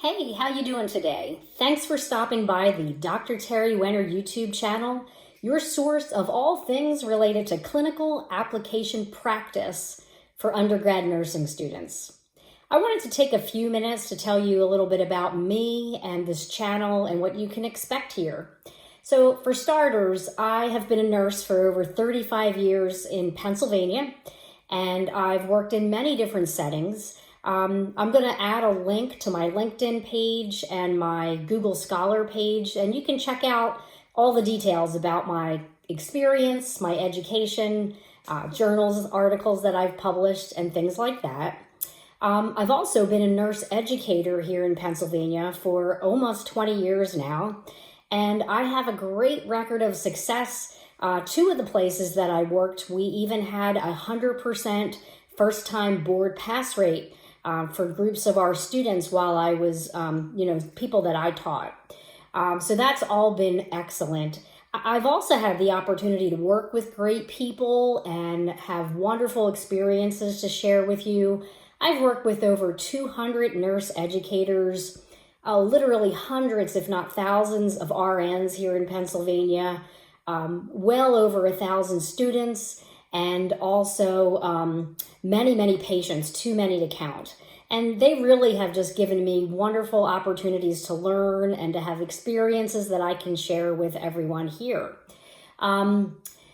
Hey, how you doing today? Thanks for stopping by the Dr. Terri Wenner YouTube channel, your source of all things related to clinical application practice for undergrad nursing students. I wanted to take a few minutes to tell you a little bit about me and this channel and what you can expect here. So for starters, I have been a nurse for over 35 years in Pennsylvania, and I've worked in many different settings. I'm going to add a link to my LinkedIn page and my Google Scholar page, and you can check out all the details about my experience, my education, journals, articles that I've published, and things like that. I've also been a nurse educator here in Pennsylvania for almost 20 years now, and I have a great record of success. Two of the places that I worked, we even had 100% first-time board pass rate for groups of our students while I was, people that I taught. So that's all been excellent. I've also had the opportunity to work with great people and have wonderful experiences to share with you. I've worked with over 200 nurse educators, literally hundreds, if not thousands of RNs here in Pennsylvania, well over 1,000 students, and also many patients, too many to count. And they really have just given me wonderful opportunities to learn and to have experiences that I can share with everyone here.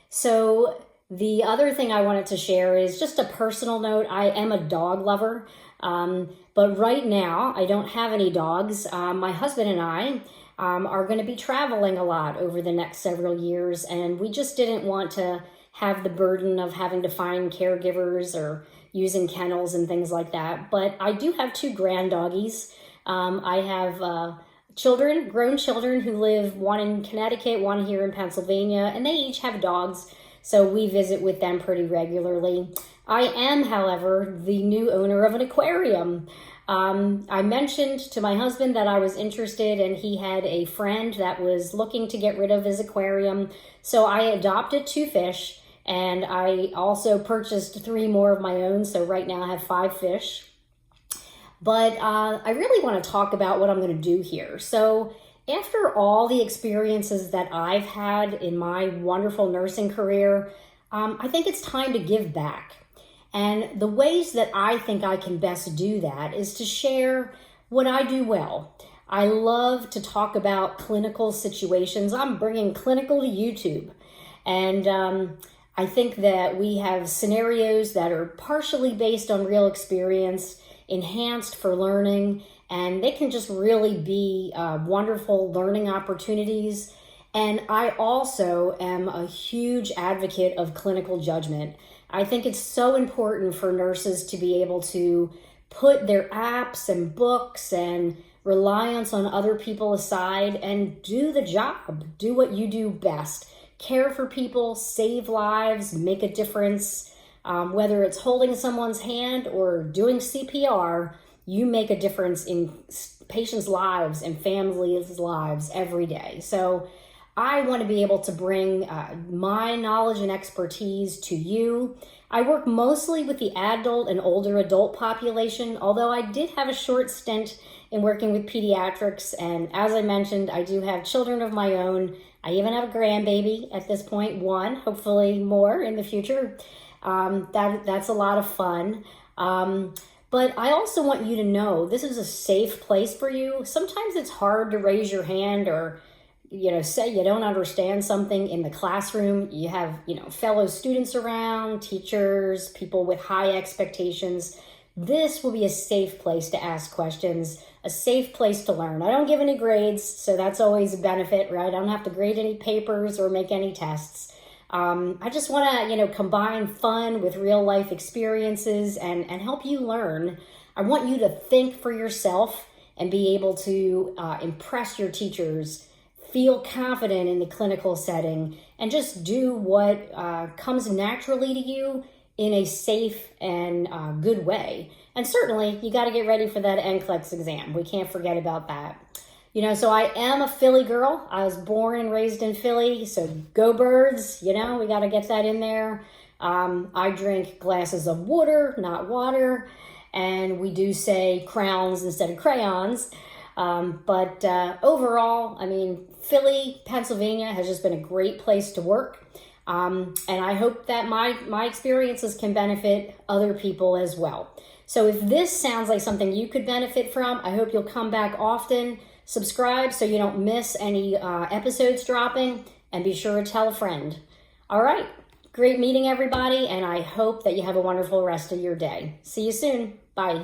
So the other thing I wanted to share is just a personal note. I am a dog lover, but right now I don't have any dogs. My husband and I are going to be traveling a lot over the next several years, and we just didn't want to have the burden of having to find caregivers or using kennels and things like that. But I do have two grand doggies. I have grown children who live, one in Connecticut, one here in Pennsylvania, and they each have dogs, so we visit with them pretty regularly. I am, however, the new owner of an aquarium. I mentioned to my husband that I was interested, and he had a friend that was looking to get rid of his aquarium, so I adopted 2 fish. And I also purchased 3 more of my own, so right now I have 5 fish. But I really want to talk about what I'm going to do here. So after all the experiences that I've had in my wonderful nursing career, I think it's time to give back. And the ways that I think I can best do that is to share what I do well. I love to talk about clinical situations. I'm bringing clinical to YouTube. And I think that we have scenarios that are partially based on real experience, enhanced for learning, and they can just really be wonderful learning opportunities. And I also am a huge advocate of clinical judgment. I think it's so important for nurses to be able to put their apps and books and reliance on other people aside and do the job, do what you do best. Care for people, save lives, make a difference. Whether it's holding someone's hand or doing CPR, you make a difference in patients' lives and families' lives every day. So I want to be able to bring my knowledge and expertise to you. I work mostly with the adult and older adult population, although I did have a short stint in working with pediatrics. And as I mentioned, I do have children of my own. I even have a grandbaby at this point, 1, hopefully more in the future. That's a lot of fun. But I also want you to know this is a safe place for you. Sometimes it's hard to raise your hand or, say you don't understand something in the classroom. You have, fellow students around, teachers, people with high expectations. This will be a safe place to ask questions, a safe place to learn. I don't give any grades, so that's always a benefit, right? I don't have to grade any papers or make any tests. I just want to, combine fun with real life experiences and help you learn. I want you to think for yourself and be able to impress your teachers, feel confident in the clinical setting, and just do what comes naturally to you in a safe and good way. And certainly, you got to get ready for that NCLEX exam. We can't forget about that. So I am a Philly girl. I was born and raised in Philly, so go Birds. We got to get that in there. I drink glasses of water, not water, and we do say crowns instead of crayons. But overall, I mean, Philly, Pennsylvania has just been a great place to work. And I hope that my experiences can benefit other people as well. So if this sounds like something you could benefit from, I hope you'll come back often, subscribe so you don't miss any episodes dropping, and be sure to tell a friend. All right, great meeting everybody, and I hope that you have a wonderful rest of your day. See you soon. Bye.